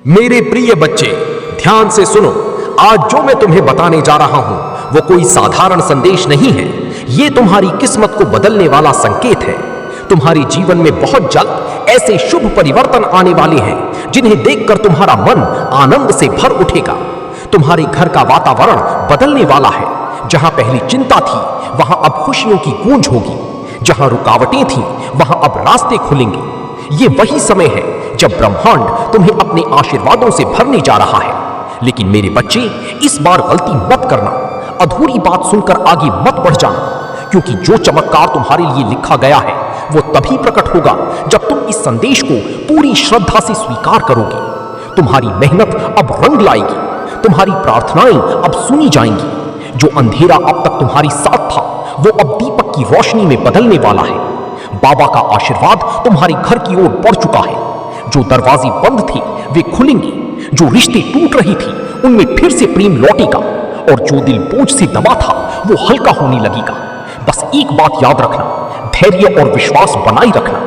मेरे प्रिय बच्चे, ध्यान से सुनो। आज जो मैं तुम्हें बताने जा रहा हूं वो कोई साधारण संदेश नहीं है। ये तुम्हारी किस्मत को बदलने वाला संकेत है। तुम्हारे जीवन में बहुत जल्द ऐसे शुभ परिवर्तन आने वाले हैं जिन्हें देखकर तुम्हारा मन आनंद से भर उठेगा। तुम्हारे घर का वातावरण बदलने वाला है। जहां पहले चिंता थी वहां अब खुशियों की गूंज होगी। जहां रुकावटें थीं वहां अब रास्ते खुलेंगे। ये वही समय है जब ब्रह्मांड तुम्हें अपने आशीर्वादों से भरने जा रहा है। लेकिन मेरे बच्चे, इस बार गलती मत करना। अधूरी बात सुनकर आगे मत बढ़ जाना, क्योंकि जो चमत्कार तुम्हारे लिए लिखा गया है वो तभी प्रकट होगा जब तुम इस संदेश को पूरी श्रद्धा से स्वीकार करोगे। तुम्हारी मेहनत अब रंग लाएगी। तुम्हारी प्रार्थनाएं अब सुनी जाएंगी। जो अंधेरा अब तक तुम्हारी साथ था वो अब दीपक की रोशनी में बदलने वाला है। बाबा का आशीर्वाद तुम्हारे घर की ओर बढ़ चुका है। जो दरवाजे बंद थे वे खुलेंगे। जो रिश्ते टूट रही थी उनमें फिर से प्रेम लौटेगा। और जो दिल बोझ से दबा था वो हल्का होने लगेगा। बस एक बात याद रखना, धैर्य और विश्वास बनाए रखना,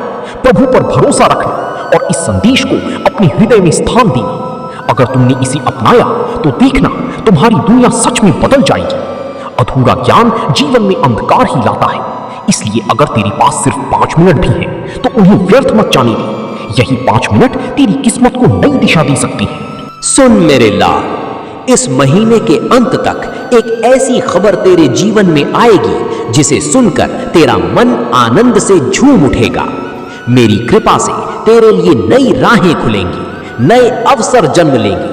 प्रभु पर भरोसा रखना और इस संदेश को अपने हृदय में स्थान देना। अगर तुमने इसे अपनाया तो देखना तुम्हारी दुनिया सच में बदल जाएगी। अधूरा ज्ञान जीवन में अंधकार ही लाता है। इसलिए अगर तेरे पास सिर्फ 5 मिनट भी है तो उन्हें व्यर्थ मत जाने दे। यही 5 मिनट तेरी किस्मत को नई दिशा दे सकती है। सुन मेरे लाल, इस महीने के अंत तक एक ऐसी खबर तेरे जीवन में आएगी जिसे सुनकर तेरा मन आनंद से झूम उठेगा। मेरी कृपा से तेरे लिए नई राहें खुलेंगी, नए अवसर जन्म लेंगे।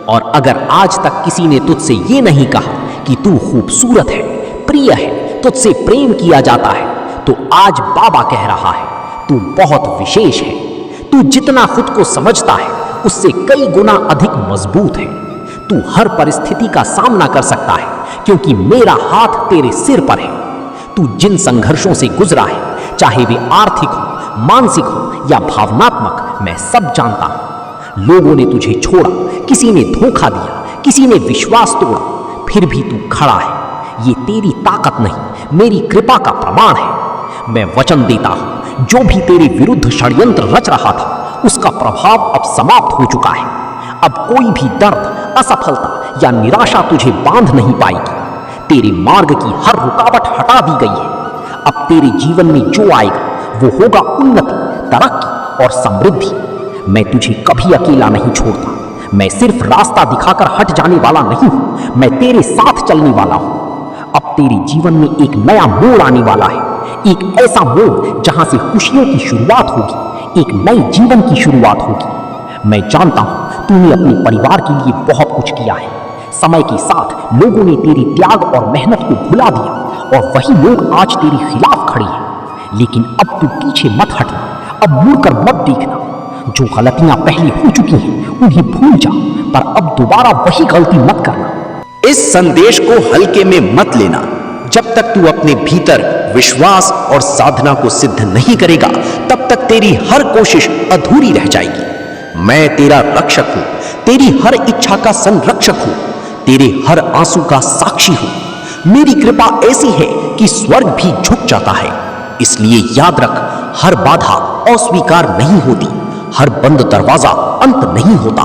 और अगर आज तक किसी ने तुझसे ये नहीं कहा कि तू खूबसूरत है, प्रिय है, तुझसे प्रेम किया जाता है, तो आज बाबा कह रहा है तू बहुत विशेष है। तू जितना खुद को समझता है उससे कई गुना अधिक मजबूत है। तू हर परिस्थिति का सामना कर सकता है क्योंकि मेरा हाथ तेरे सिर पर है। तू जिन संघर्षों से गुजरा है, चाहे वे आर्थिक हो, मानसिक हो या भावनात्मक, मैं सब जानता हूं। लोगों ने तुझे छोड़ा, किसी ने धोखा दिया, किसी ने विश्वास तोड़ा, फिर भी तू खड़ा है। ये तेरी ताकत नहीं, मेरी कृपा का प्रमाण है। मैं वचन देता हूं, जो भी तेरे विरुद्ध षड्यंत्र रच रहा था उसका प्रभाव अब समाप्त हो चुका है। अब कोई भी दर्द, असफलता या निराशा तुझे बांध नहीं पाएगी। तेरे मार्ग की हर रुकावट हटा दी गई है। अब तेरे जीवन में जो आएगा वो होगा उन्नति, तरक्की और समृद्धि। मैं तुझे कभी अकेला नहीं छोड़ता। मैं सिर्फ रास्ता दिखाकर हट जाने वाला नहीं हूं, मैं तेरे साथ चलने वाला हूं। अब तेरे जीवन में एक नया मोड़ आने वाला है। एक ऐसा मोड़ जहां से खुशियों की शुरुआत होगी, एक नए जीवन की शुरुआत होगी। मैं जानता हूं तूने अपने परिवार के लिए बहुत कुछ किया है। समय के साथ लोगों ने तेरे त्याग और मेहनत को भुला दिया और वही लोग आज तेरे खिलाफ खड़े हैं। लेकिन अब तू पीछे मत हटना, अब मुड़कर मत देखना। जो गलतियां पहले हो चुकी हैं उन्हें भूल जा, पर अब दोबारा वही गलती मत करना। इस संदेश को हल्के में मत लेना। जब तक तू अपने भीतर विश्वास और साधना को सिद्ध नहीं करेगा तब तक तेरी हर कोशिश अधूरी रह जाएगी। मैं तेरा रक्षक हूं, तेरी हर इच्छा का संरक्षक हूं, तेरे हर आंसू का साक्षी हूं। मेरी कृपा ऐसी है कि स्वर्ग भी झुक जाता है। इसलिए याद रख, हर बाधा अस्वीकार नहीं होती, हर बंद दरवाजा अंत नहीं होता।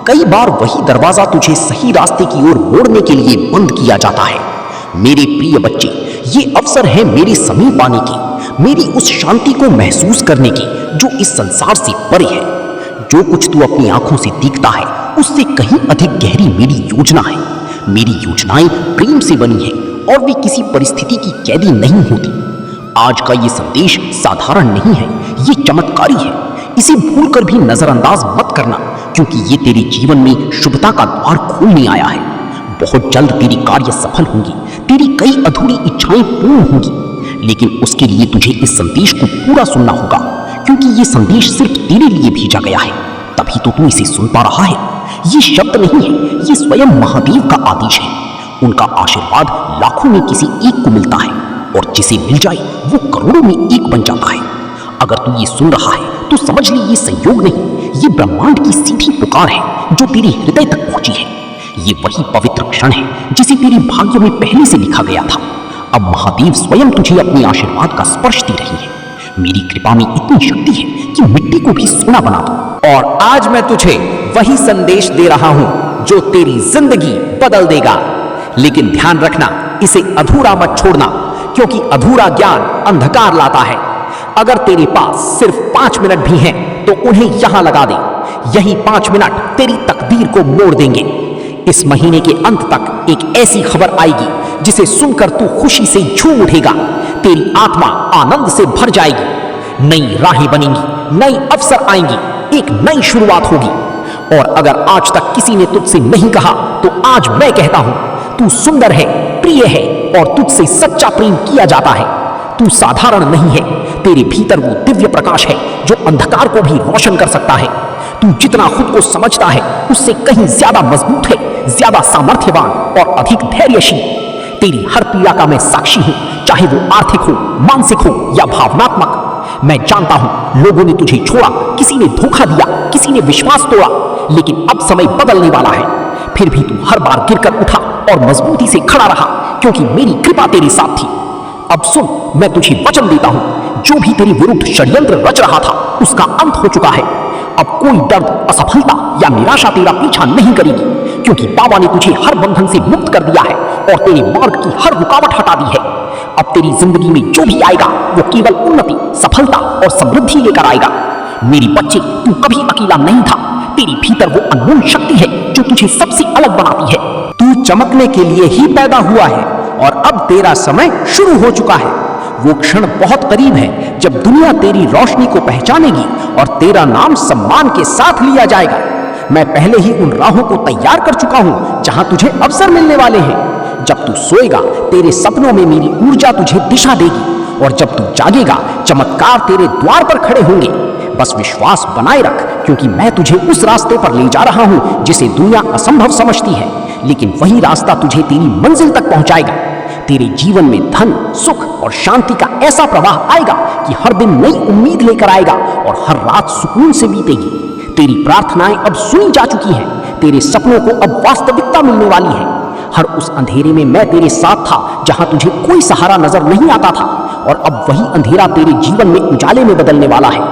कई बार वही दरवाजा तुझे सही रास्ते की ओर मोड़ने के लिए बंद किया जाता है। मेरे प्रिय बच्चे, ये अवसर है मेरे समीप आने की, मेरी उस शांति को महसूस करने की जो इस संसार से परे है। जो कुछ तू अपनी आंखों से देखता है उससे कहीं अधिक गहरी मेरी योजना है। मेरी योजनाएं प्रेम से बनी हैं और वे किसी परिस्थिति की कैदी नहीं होती। आज का ये संदेश साधारण नहीं है, ये चमत्कारी है। इसे भूलकर भी नजरअंदाज मत करना, क्योंकि ये तेरे जीवन में शुभता का द्वार खोलने आया है। बहुत जल्द तेरी कार्य सफल होंगी, तेरी कई अधूरी इच्छाएं पूर्ण होंगी। लेकिन उसके लिए तुझे इस संदेश को पूरा सुनना होगा, क्योंकि ये संदेश सिर्फ तेरे लिए भेजा गया है। तभी तो तू इसे सुन पा रहा है। ये शब्द नहीं है, ये स्वयं महादेव का आदेश है। उनका आशीर्वाद लाखों में किसी एक को मिलता है और जिसे मिल जाए वो करोड़ों में एक बन जाता है। अगर तू ये सुन रहा है तो समझ ले, ये संयोग नहीं, ये ब्रह्मांड की सीधी पुकार है जो तेरे हृदय तक पहुंची है। ये वही पवित्र क्षण है जिसे तेरे भाग्य में पहले से लिखा गया था। अब महादेव स्वयं तुझे अपने आशीर्वाद का स्पर्श दे रही है। मेरी कृपा में इतनी शक्ति है कि मिट्टी को भी सोना बना दूं। और आज मैं तुझे वही संदेश दे रहा हूं जो तेरी जिंदगी बदल देगा। लेकिन ध्यान रखना, इसे अधूरा मत छोड़ना, क्योंकि अधूरा ज्ञान अंधकार लाता है। अगर तेरे पास सिर्फ 5 मिनट भी हैं तो उन्हें यहां लगा दे। यही 5 मिनट तेरी तकदीर को मोड़ देंगे। इस महीने के अंत तक एक ऐसी खबर आएगी जिसे सुनकर तू खुशी से झूम उठेगा। तेरी आत्मा आनंद से भर जाएगी। नई राहें बनेंगी, नए अवसर आएंगी, एक नई शुरुआत होगी। और अगर आज तक किसी ने तुझसे नहीं कहा तो आज मैं कहता हूं, तू सुंदर है, प्रिय है और तुझसे सच्चा प्रेम किया जाता है। तू साधारण नहीं है, तेरे भीतर वो दिव्य प्रकाश है जो अंधकार को भी रोशन कर सकता है। तू जितना खुद को समझता है उससे कहीं ज्यादा मजबूत है, ज्यादा सामर्थ्यवान और अधिक धैर्यशील। तेरी हर पीड़ा का मैं साक्षी हूं, चाहे वो आर्थिक हो, मानसिक हो या भावनात्मक। मैं जानता हूं लोगों ने तुझे छोड़ा, किसी ने धोखा दिया, किसी ने विश्वास तोड़ा, लेकिन अब समय बदलने वाला है। फिर भी तू हर बार गिरकर उठा और मजबूती से खड़ा रहा, क्योंकि मेरी कृपा तेरे साथ थी। अब सुन, मैं तुझे वचन देता हूं, जो भी तेरे विरुद्ध षड्यंत्र रच रहा था उसका अंत हो चुका है। अब कोई दर्द, असफलता या निराशा तेरा पीछा नहीं करेगी, क्योंकि बाबा ने तुझे हर बंधन से मुक्त कर दिया है और तेरे मार्ग की हर रुकावट हटा दी है। अब तेरी जिंदगी में जो भी आएगा वो केवल उन्नति, सफलता और समृद्धि लेकर आएगा। मेरे बच्चे, तू कभी अकेला नहीं था। तेरे भीतर वो अनमोल शक्ति है जो तुझे सबसे अलग बनाती है। तू चमकने के लिए ही पैदा हुआ है और अब तेरा समय शुरू हो चुका है। वो क्षण बहुत करीब है जब दुनिया तेरी रोशनी को पहचानेगी और तेरा नाम सम्मान के साथ लिया जाएगा। मैं पहले ही उन राहों को तैयार कर चुका हूं जहां तुझे अवसर मिलने वाले हैं। जब तू सोएगा, तेरे सपनों में मेरी ऊर्जा तुझे दिशा देगी, और जब तू जागेगा, चमत्कार तेरे द्वार पर खड़े होंगे। बस विश्वास बनाए रख, क्योंकि मैं तुझे उस रास्ते पर ले जा रहा हूं जिसे दुनिया असंभव समझती है, लेकिन वही रास्ता तुझे तेरी मंजिल तक पहुंचाएगा। तेरे जीवन में धन, सुख और शांति का ऐसा प्रवाह आएगा कि हर दिन नई उम्मीद लेकर आएगा और हर रात सुकून से बीतेगी। तेरी प्रार्थनाएं अब सुनी जा चुकी हैं। तेरे सपनों को अब वास्तविकता मिलने वाली है। हर उस अंधेरे में मैं तेरे साथ था जहां तुझे कोई सहारा नजर नहीं आता था, और अब वही अंधेरा तेरे जीवन में उजाले में बदलने वाला है।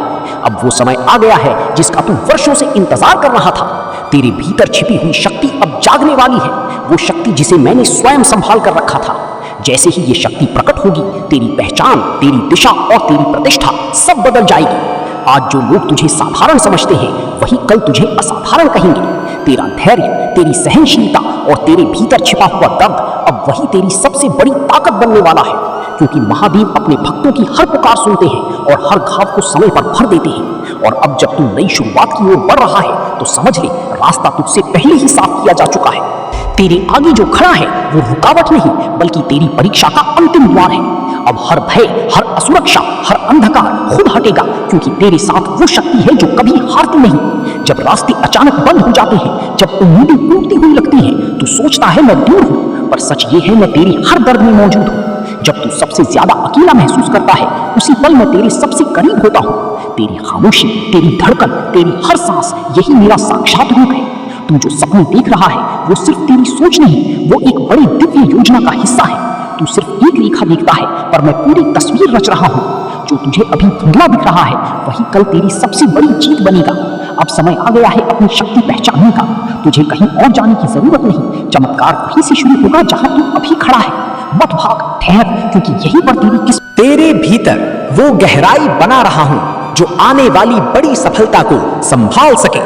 अब वो समय आ गया है जिसका तू वर्षों से इंतजार कर रहा था। तेरे भीतर छिपी हुई शक्ति अब जागने वाली है, वो शक्ति जिसे मैंने स्वयं संभाल कर रखा था। जैसे ही ये शक्ति प्रकट होगी, तेरी पहचान, तेरी दिशा और तेरी प्रतिष्ठा सब बदल जाएगी। आज जो लोग तुझे साधारण समझते हैं वही कल तुझे असाधारण कहेंगे। तेरा धैर्य, तेरी सहनशीलता और तेरे भीतर छिपा हुआ दर्द अब वही तेरी सबसे बड़ी ताकत बनने वाला है, क्योंकि महादेव अपने भक्तों की हर पुकार सुनते हैं और हर घाव को समय पर भर देते हैं। और अब जब तू नई शुरुआत की ओर बढ़ रहा है तो समझ ले, रास्ता तुझसे पहले ही साफ किया जा चुका है। तेरे आगे जो खड़ा है वो रुकावट नहीं, बल्कि तेरी परीक्षा का अंतिम द्वार है। अब हर भय, हर असुरक्षा, हर अंधकार खुद हटेगा, क्योंकि तेरे साथ वो शक्ति है जो कभी हारती नहीं। जब रास्ते अचानक बंद हो जाते हैं, जब उम्मीदें टूटती हुई लगती हैं, तो सोचता है मैं दूर हूं, पर सच ये है मैं तेरी हर दर्द में मौजूद हूं। जब तू सबसे ज्यादा अकेला महसूस करता है, उसी पल मैं तेरे सबसे करीब होता हूं। तेरी खामोशी, तेरी धड़कन, तेरी हर सांस, यही मेरा साक्षात रूप है। तू जो सपने देख रहा है वो सिर्फ तेरी सोच नहीं, वो एक बड़ी दिव्य योजना का हिस्सा है। तू सिर्फ एक रेखा देखता है, पर मैं पूरी तस्वीर रच रहा हूँ। जो तुझे अभी धुंधला दिख रहा है वही कल तेरी सबसे बड़ी जीत बनेगा। अब समय आ गया है अपनी शक्ति पहचानने का। तुझे कहीं और जाने की जरूरत नहीं, चमत्कार वहीं से शुरू होगा जहां तू अभी खड़ा है। मत भाग, ठहर, क्योंकि यहीं पर तेरे भीतर वो गहराई बना रहा हूं जो आने वाली बड़ी सफलता को संभाल सके।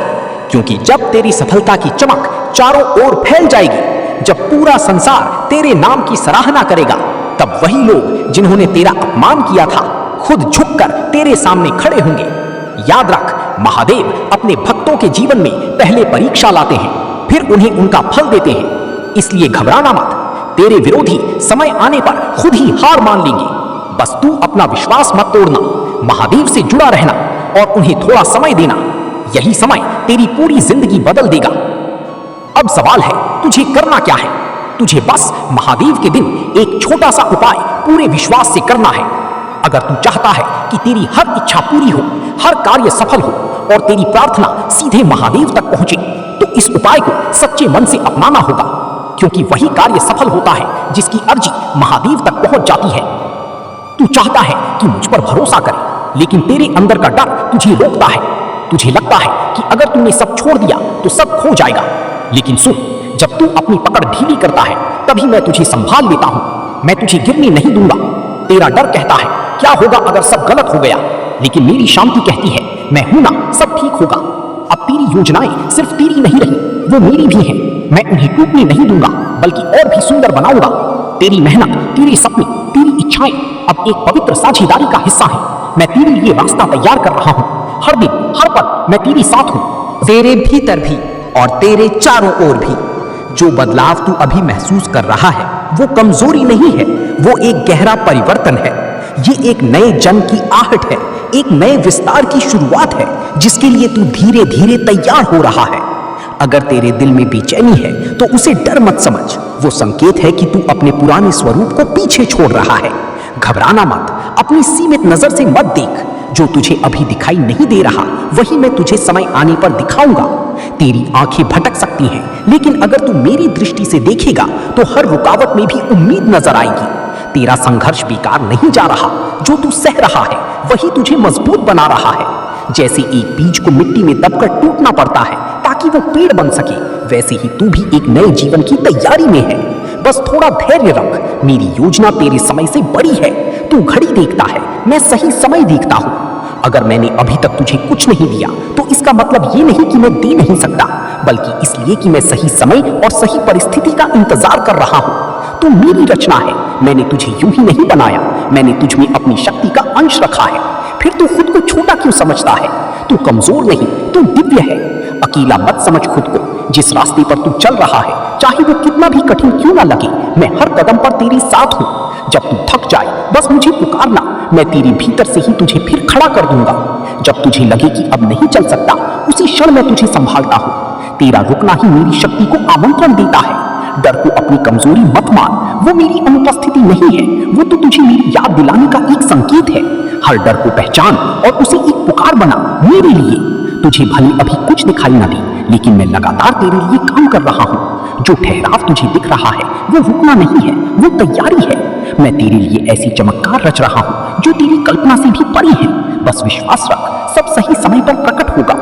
क्योंकि जब तेरी सफलता की चमक चारों ओर फैल जाएगी, जब पूरा संसार तेरे नाम की सराहना करेगा, तब वही लोग जिन्होंने तेरा अपमान किया था खुद झुककर तेरे सामने खड़े होंगे। याद रख, महादेव अपने भक्तों के जीवन में पहले परीक्षा लाते हैं, फिर उन्हें उनका फल देते हैं। इसलिए घबराना मत, तेरे विरोधी समय आने पर खुद ही हार मान लेंगे। बस तू अपना विश्वास मत तोड़ना, महादेव से जुड़ा रहना और उन्हें थोड़ा समय देना। यही समय तेरी पूरी जिंदगी बदल देगा। अब सवाल है, तुझे करना क्या है? तुझे बस महादेव के दिन एक छोटा सा उपाय पूरे विश्वास से करना है। अगर तू चाहता है कि तेरी हर इच्छा पूरी हो, हर कार्य सफल हो और तेरी प्रार्थना सीधे महादेव तक पहुंचे, तो इस उपाय को सच्चे मन से अपनाना होगा, क्योंकि वही कार्य सफल होता है जिसकी अर्जी महादेव तक पहुंच जाती है। तू चाहता है कि मुझ पर भरोसा करे, लेकिन तेरे अंदर का डर तुझे रोकता है। तुझे लगता है कि अगर तूने सब छोड़ दिया तो सब खो जाएगा। लेकिन सुन, जब तू अपनी पकड़ ढीली करता है तभी मैं तुझे संभाल लेता हूं। मैं तुझे गिरने नहीं दूंगा। तेरा डर कहता है क्या होगा अगर सब गलत हो गया, लेकिन मेरी शांति कहती है मैं हूं ना, सब ठीक होगा। अब तेरी योजनाएं सिर्फ तेरी नहीं रही, वो मेरी भी हैं। मैं उन्हें टूटने नहीं दूंगा बल्कि और भी सुंदर बनाऊंगा। तेरी मेहनत, तेरे सपने, तेरी इच्छाएं अब एक पवित्र साझेदारी का हिस्सा है। मैं तेरे लिए रास्ता तैयार कर रहा हूं। हर दिन हर पल मैं तेरे साथ हूं। तेरे भीतर भी और तेरे चारों ओर भी जो बदलाव तू अभी महसूस कर रहा है वो कमजोरी नहीं है, वो एक गहरा परिवर्तन है। ये एक नए जन्म की आहट है, एक नए विस्तार की शुरुआत है जिसके लिए तू धीरे धीरे तैयार हो रहा है। अगर तेरे दिल में बेचैनी है तो उसे डर मत समझ, वो संकेत है कि तू अपने पुराने स्वरूप को पीछे छोड़ रहा है। घबराना मत, अपनी सीमित नजर से मत देख। जो तुझे अभी दिखाई नहीं दे रहा वही मैं तुझे समय आने पर दिखाऊंगा। तेरी आंखें भटक सकती हैं, लेकिन अगर तू मेरी दृष्टि से देखेगा तो हर रुकावट में भी उम्मीद नजर आएगी। तेरा संघर्ष बेकार नहीं जा रहा। जो तू सह रहा है वही तुझे मजबूत बना रहा है। जैसे एक बीज को मिट्टी में दबकर टूटना पड़ता है ताकि वो पेड़ बन सके, वैसे ही तू भी एक नए जीवन की तैयारी में है। बस थोड़ा धैर्य रख, मेरी योजना तेरे समय से बड़ी है। तू घड़ी देखता है, मैं सही समय देखता हूँ। अगर मैंने अभी तक तुझे कुछ नहीं दिया तो इसका मतलब ये नहीं कि मैं दे नहीं सकता, बल्कि इसलिए कि मैं सही समय और सही परिस्थिति का इंतजार कर रहा हूँ। तू मेरी रचना है, मैंने तुझे यूं ही नहीं बनाया, मैंने तुझ में अपनी शक्ति का अंश रखा है। फिर तू खुद को छोटा क्यों समझता है? तू कमजोर नहीं, तू दिव्य है। अकेला मत समझ खुद को। जिस रास्ते पर तू चल रहा है, चाहे वो कितना भी कठिन क्यों ना लगे, मैं हर कदम पर तेरे साथ हूँ। जब तू थक जाए बस मुझे पुकारना, मैं तेरे भीतर से ही तुझे फिर खड़ा कर दूंगा। जब तुझे लगे कि अब नहीं चल सकता, उसी क्षण मैं तुझे संभालता हूँ। तेरा रुकना ही मेरी शक्ति को आमंत्रण देता है। डर को अपनी कमजोरी मत मान, वो मेरी अनुपस्थिति नहीं है, वो तो तुझे मेरी याद दिलाने का एक संकेत है। हर डर को पहचान और उसे एक पुकार बना मेरे लिए। तुझे भले अभी कुछ दिखाई ना दे, लेकिन मैं लगातार तेरे लिए काम कर रहा हूँ। जो ठहराव तुझे दिख रहा है वो रुकना नहीं है, वो तैयारी है। मैं तेरे लिए ऐसी चमत्कार रच रहा हूँ जो तेरी कल्पना से भी परे है। बस विश्वास रख, सब सही समय पर प्रकट होगा।